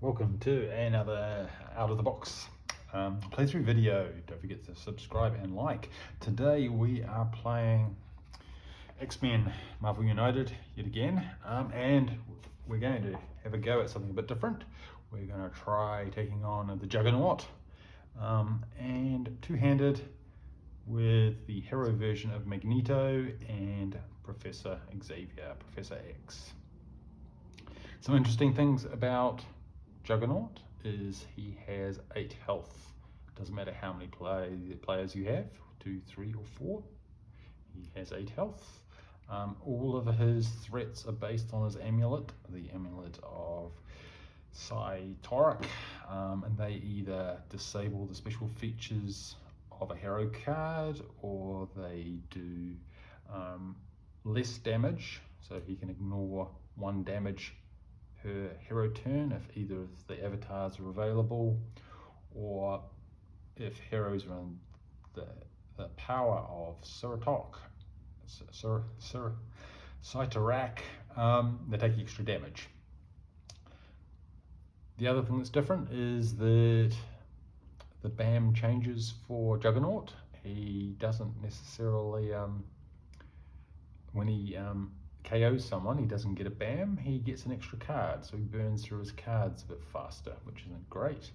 Welcome to another out of the box playthrough video. Don't forget to subscribe and like. Today we are playing X-Men Marvel United yet again, and we're going to have a go at something a bit different. We're going to try taking on the Juggernaut and two-handed with the hero version of Magneto and Professor X. Some interesting things about Juggernaut is he has 8 health. Doesn't matter how many players you have, 2, 3 or 4, he has 8 health. All of his threats are based on his amulet, the amulet of Cytorok, and they either disable the special features of a hero card, or they do less damage, so he can ignore 1 damage per hero turn if either of the avatars are available, or if heroes are in the power of Cytorok, they take extra damage. The other thing that's different is that the BAM changes for Juggernaut. He doesn't necessarily, when he KOs someone, he doesn't get a BAM, he gets an extra card, so he burns through his cards a bit faster, which isn't great.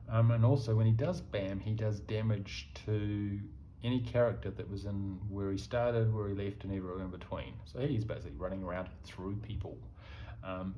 And also when he does BAM, he does damage to any character that was in where he started, where he left, and everywhere in between. So he's basically running around through people.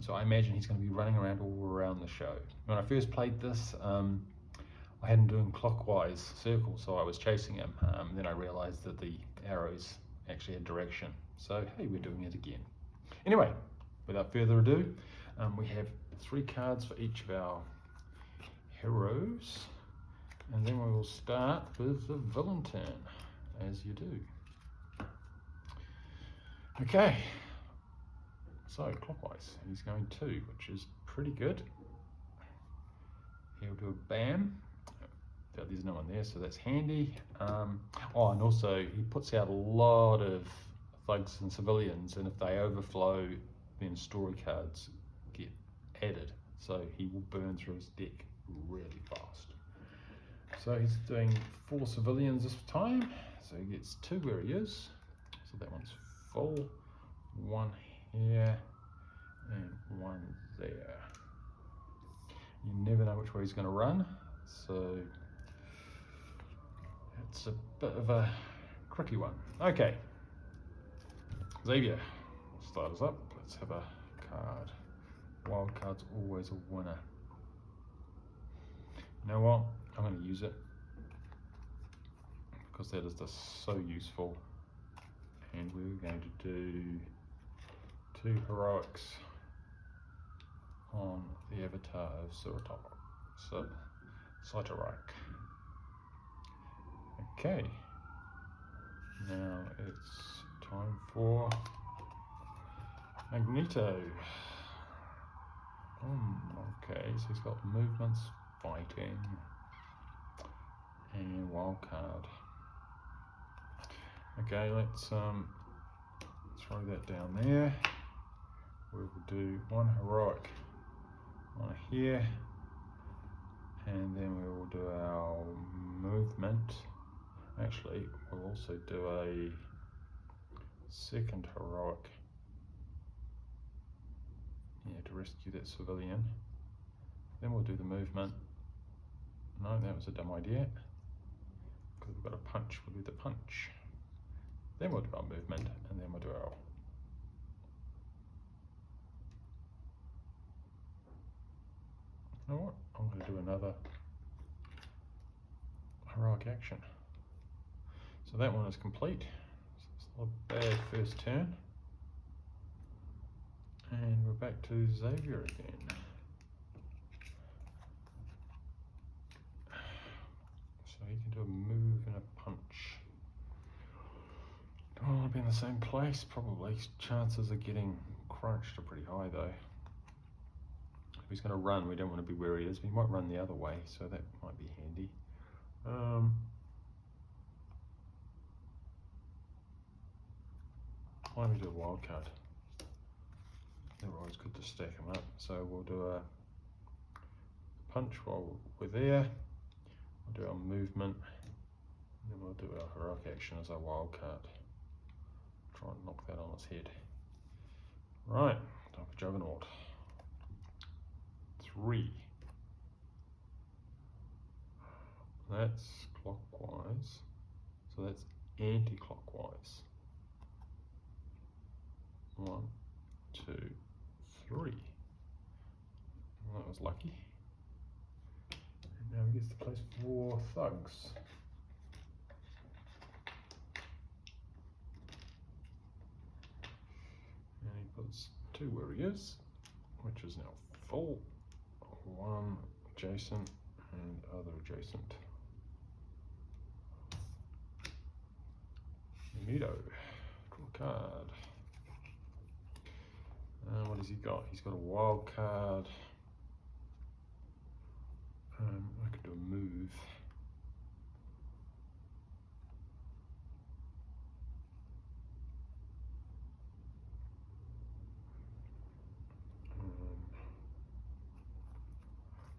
So I imagine he's going to be running around all around the show. When I first played this, I had him doing clockwise circles, so I was chasing him. Then I realized that the arrows actually had direction. So hey, we're doing it again. Anyway, without further ado, we have 3 cards for each of our heroes, and then we will start with the villain turn, as you do. Okay, so clockwise, he's going 2, which is pretty good. He'll do a BAM. There's no one there, so that's handy. And also he puts out a lot of thugs and civilians, and if they overflow, then story cards get added, so he will burn through his deck really fast. So he's doing 4 civilians this time, so he gets 2 where he is, so that one's full, 1 here and 1 there. You never know which way he's going to run, so it's a bit of a tricky one. Okay, Xavier, start us up. Let's have a card. Wild card's always a winner. You know what? I'm going to use it because that is just so useful. And we're going to do 2 heroics on the avatar of Cytorok. Okay, now it's time for Magneto. Okay, so he's got movements, fighting, and wild card. Okay, let's throw that down there. We will do 1 heroic on here, and then we will do our movement. Actually, we'll also do a 2nd heroic, to rescue that civilian. Then we'll do the movement. No, that was a dumb idea, because we've got a punch. We'll do the punch. Then we'll do our movement, and then we'll do our you know what? I'm going to do another heroic action. So that one is complete. So it's not a bad first turn. And we're back to Xavier again. So he can do a move and a punch. Don't want to be in the same place, probably. Chances of getting crunched are pretty high though. If he's going to run, we don't want to be where he is. He might run the other way, so that might be handy. Why don't we do a wild card? They're always good to stack them up. So we'll do a punch while we're there. We'll do our movement, and then we'll do our heroic action as our wild card. Try and knock that on its head. Right, time for Juggernaut. 3. That's clockwise, so that's anti-clockwise. 1, 2, 3. Well, that was lucky. And now he gets to place 4 thugs. And he puts 2 where he is, which is now full. 1 adjacent and other adjacent. Magneto, draw a card. What has he got? He's got a wild card. I could do a move.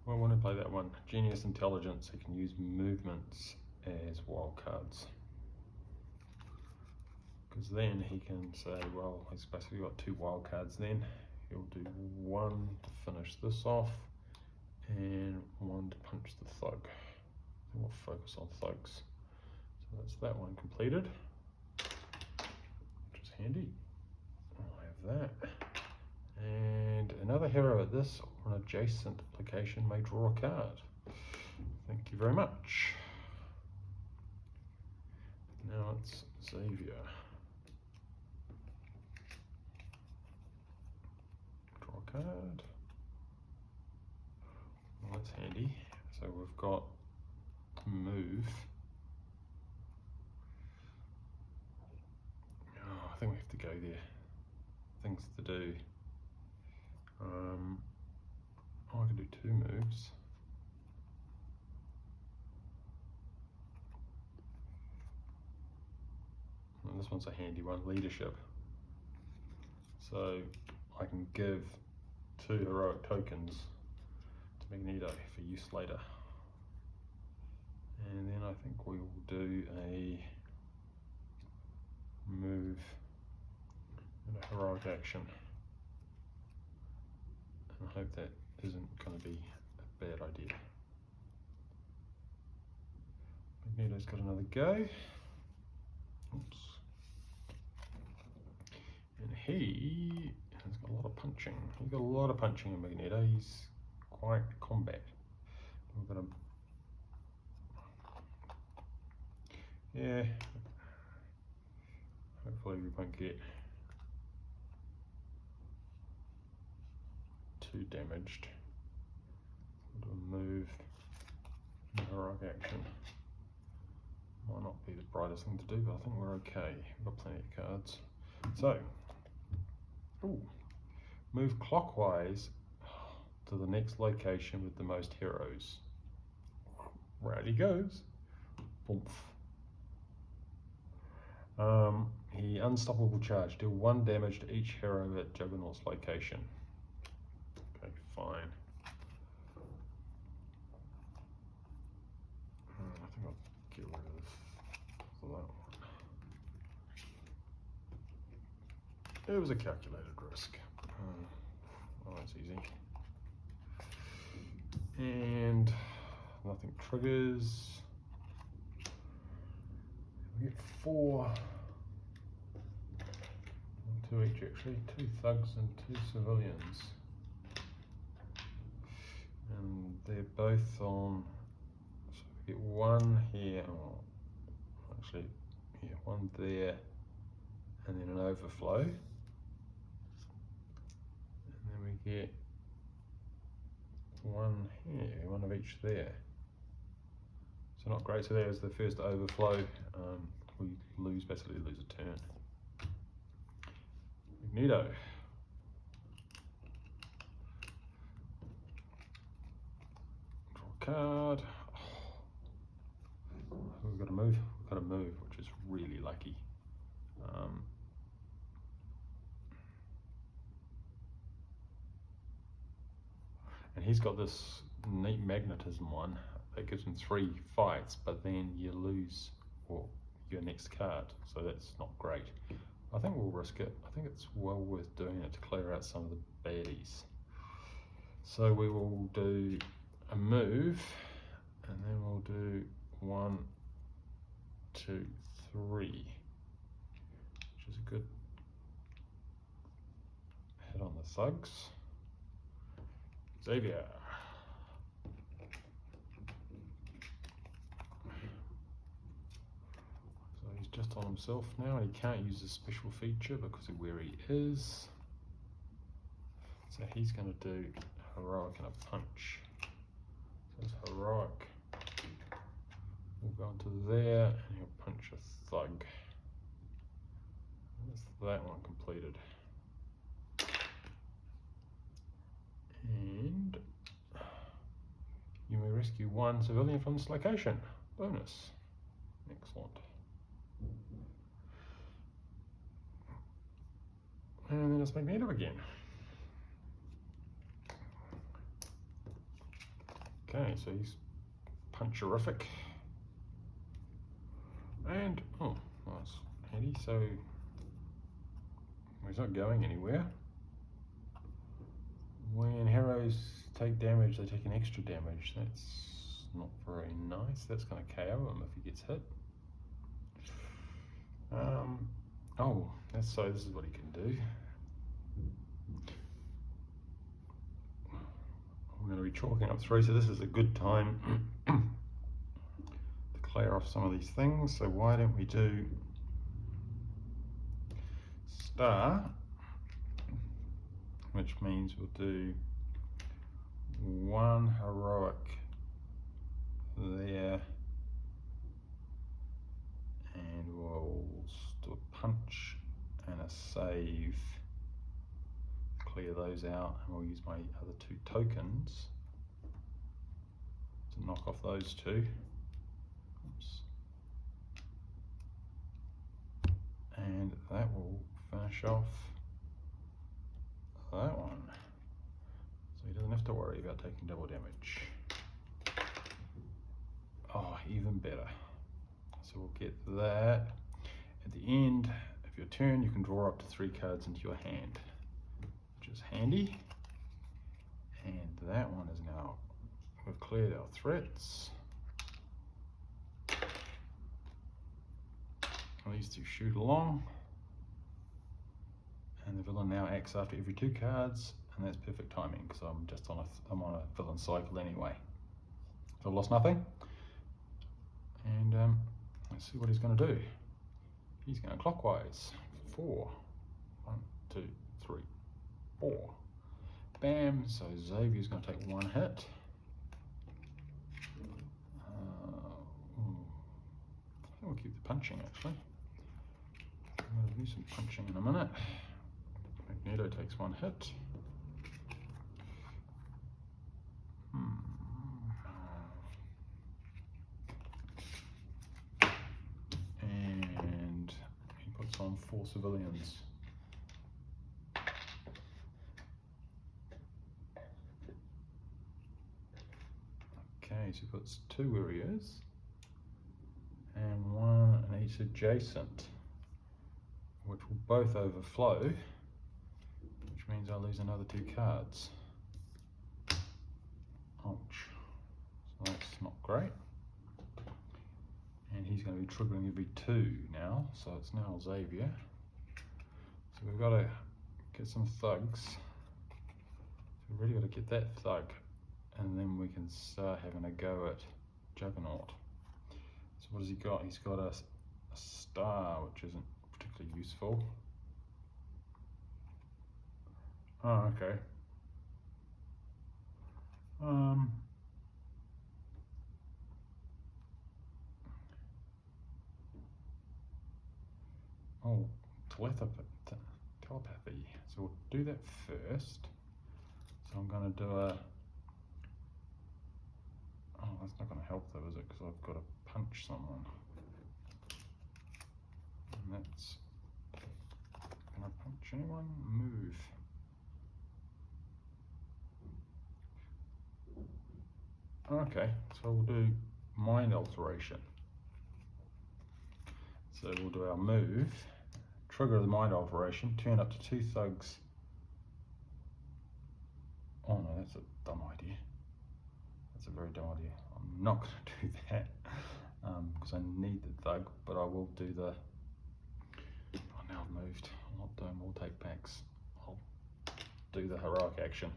Well, I want to play that one. Genius Intelligence. He can use movements as wild cards. Because then he can say, well, he's basically got 2 wild cards then. He'll do 1 to finish this off and 1 to punch the thug. And we'll focus on thugs. So that's that one completed, which is handy. I'll have that. And another hero at this or an adjacent location may draw a card. Thank you very much. Now it's Xavier. Draw a card. Well, that's handy. So we've got move. Oh, I think we have to go there. Things to do. I can do 2 moves. And this one's a handy one, leadership. So I can give 2 heroic tokens to Magneto for use later. And then I think we will do a move and a heroic action. And I hope that isn't going to be a bad idea. Magneto's got another go. Oops. And he has got a lot of punching. He's got a lot of punching in Magneto. He's quite combat. We're going to... Yeah. Hopefully we won't get too damaged. We'll do a move, heroic action. Might not be the brightest thing to do, but I think we're okay. We've got plenty of cards. So, move clockwise to the next location with the most heroes. Right he goes. Boomf. He unstoppable charge. Deal 1 damage to each hero at Juggernaut's location. Okay, fine. I think I'll get rid of that one. It was a calculated risk. Oh, that's easy. And nothing triggers. We get 4. 2 each actually. 2 thugs and 2 civilians. And they're both on, so we get 1 here, oh, actually, yeah, 1 there, and then an overflow. And then we get 1 here, 1 of each there. So not great, so there's the first overflow. We basically lose a turn. Magneto. Card. Oh, we've got to move. We've got to move, which is really lucky. And he's got this neat magnetism one that gives him 3 fights, but then you lose your next card, so that's not great. I think we'll risk it. I think it's well worth doing it to clear out some of the baddies. So we will do a move, and then we'll do 1, 2, 3, which is a good hit on the thugs. Xavier. So he's just on himself now, and he can't use his special feature because of where he is. So he's going to do heroic and a punch. So his heroic will go into there, and he'll punch a thug. That's that one completed. And you may rescue 1 civilian from this location. Bonus. Excellent. And then it's Magneto again. Okay, so he's puncherific. And, oh, that's handy. So he's not going anywhere. When heroes take damage, they take an extra damage. That's not very nice. That's going to KO him if he gets hit. Oh, so this is what he can do. I'm going to be chalking up 3, so this is a good time to clear off some of these things. So why don't we do star, which means we'll do 1 heroic there, and we'll do a punch and a save, clear those out, and we'll use my other 2 tokens to knock off those 2. Oops. And that will finish off that one. So he doesn't have to worry about taking double damage. Oh, even better. So we'll get that. At the end of your turn, you can draw up to 3 cards into your hand, which is handy. And that one is now, we've cleared our threats. These 2 shoot along. And the villain now acts after every 2 cards, and that's perfect timing because I'm just on a villain cycle anyway. So I've lost nothing. And let's see what he's going to do. He's going clockwise. 4. 1, 2, 3, 4. Bam. So Xavier's going to take 1 hit. I think we'll keep the punching actually. I'm going to do some punching in a minute. Magneto takes 1 hit. And he puts on 4 civilians. Okay, so he puts 2 where he is, and 1 in each adjacent, which will both overflow, which means I'll lose another 2 cards. Ouch. So that's not great. And he's going to be triggering every 2 now, so it's now Xavier. So we've got to get some thugs. So we've really got to get that thug, and then we can start having a go at Juggernaut. So what has he got? He's got a star, which isn't particularly useful. Oh, okay. Oh, telepathy. So we'll do that first. So I'm going to do a... Oh, that's not going to help though, is it? Because I've got to punch someone. And that's... Can I punch anyone? Move. Okay, so we'll do mind alteration. So we'll do our move, trigger the mind alteration, turn up to 2 thugs. Oh no, that's a dumb idea. That's a very dumb idea. I'm not going to do that because I need the thug, but I will do the. Oh, now I've moved. I'm not doing more take backs. I'll do the heroic action.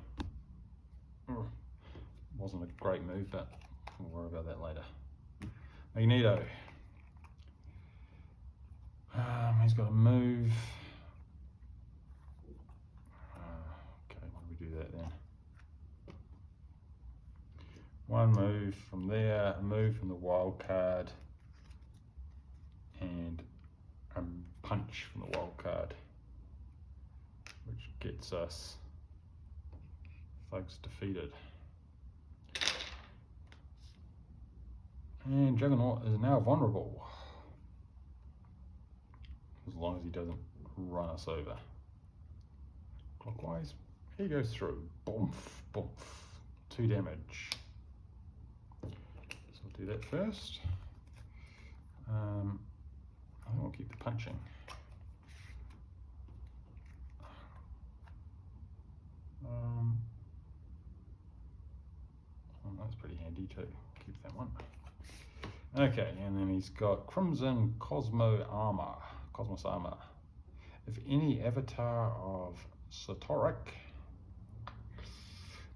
Wasn't a great move, but we'll worry about that later. Magneto. He's got to move. Okay, why don't we do that then? One move from there, a move from the wild card, and a punch from the wild card, which gets us thugs defeated. And Juggernaut is now vulnerable, as long as he doesn't run us over. Clockwise, he goes through. Boom, boom, 2 damage. So I'll do that first. I think we'll keep the punching. That's pretty handy too. Keep that one. Okay, and then he's got Crimson Cosmos Armor. If any avatar of Satoric,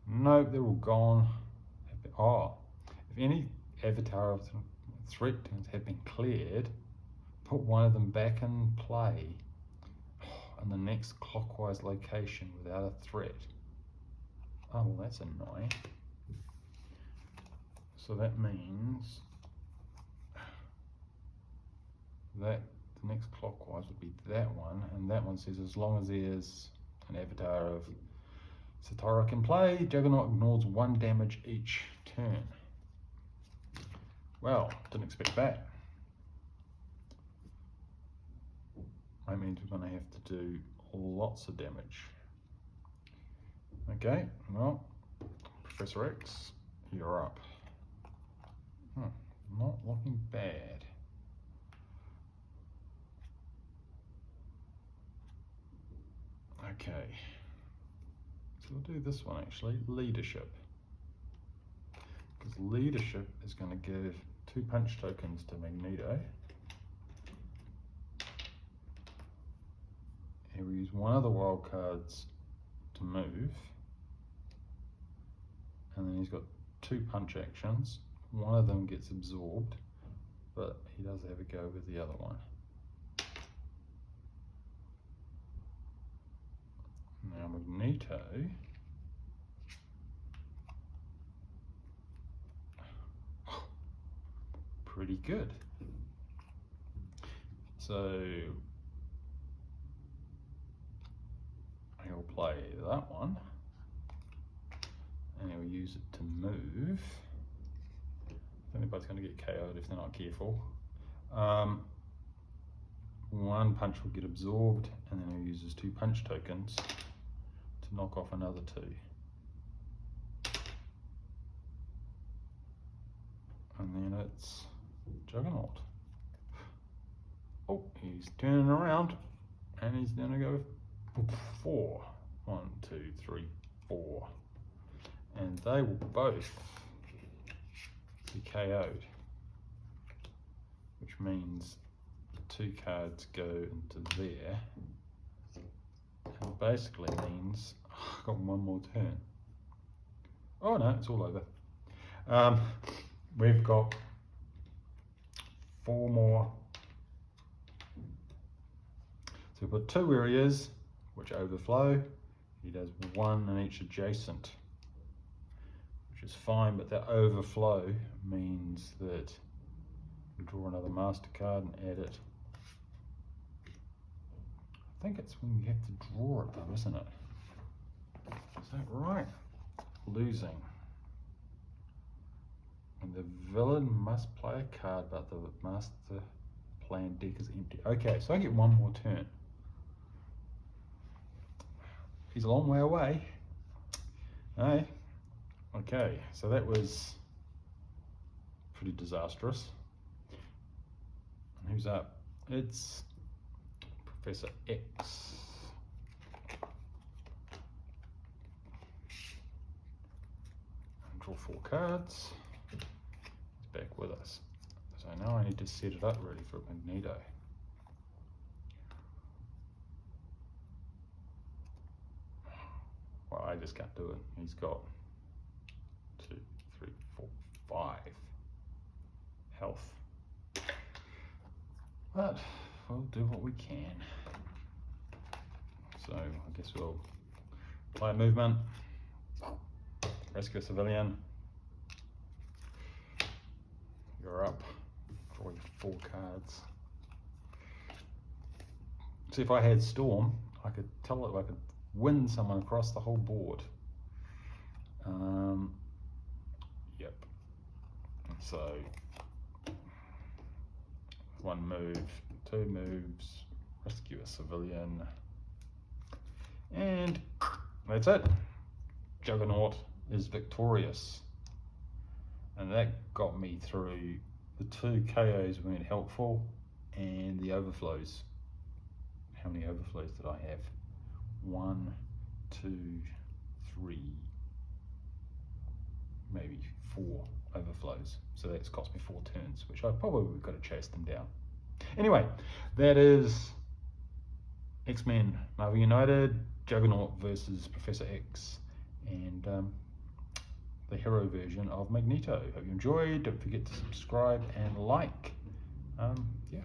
no, they're all gone. Oh, if any avatar of threat have been cleared, put one of them back in play in the next clockwise location without a threat. Oh, well, that's annoying. So that means that the next clockwise would be that one, and that one says as long as there's an avatar of Satoric in play, Juggernaut ignores 1 damage each turn. Well, didn't expect that. That means we're going to have to do lots of damage. Okay, well, Professor X, you're up. Not looking bad. Okay, so we'll do this one actually, leadership. Because leadership is going to give 2 punch tokens to Magneto. He will use one of the wild cards to move. And then he's got 2 punch actions. One of them gets absorbed, but he does have a go with the other one. Now Magneto pretty good. So he'll play that one and he'll use it to move. I think they're both going to get KO'd if they're not careful. One punch will get absorbed, and then he'll use his 2 punch tokens to knock off another 2. And then it's Juggernaut. Oh, he's turning around, and he's going to go 4. 1, 2, 3, 4. And they will both be KO'd, which means 2 cards go into there, and basically means I've got 1 more turn. Oh no, it's all over. We've got 4 more. So we've got 2 where he is, which overflow. He does 1 in each adjacent, which is fine, but that overflow means that we draw another master card and add it. I think it's when you have to draw it though, isn't it? Is that right? Losing. And the villain must play a card, but the master plan deck is empty. Okay, so I get 1 more turn. He's a long way away. Hey. Okay, so that was pretty disastrous. And who's up? It's Professor X. Draw 4 cards. He's back with us. So now I need to set it up ready for Magneto. Well, I just can't do it. He's got 2, 3, 4, 5 health. But we'll do what we can. So I guess we'll play a movement, rescue a civilian. You're up. Draw your 4 cards. See, if I had Storm, I could tell it I could win someone across the whole board. Yep. So 1 move, 2 moves, rescue a civilian, and that's it. Juggernaut is victorious, and that got me through the 2 KOs weren't helpful, and the overflows. How many overflows did I have? 1, 2, 3, maybe 4 overflows. So that's cost me 4 turns, which I probably could have chased them down. Anyway, that is X-Men Marvel United, Juggernaut versus Professor X, and the hero version of Magneto. Hope you enjoyed. Don't forget to subscribe and like. Yeah.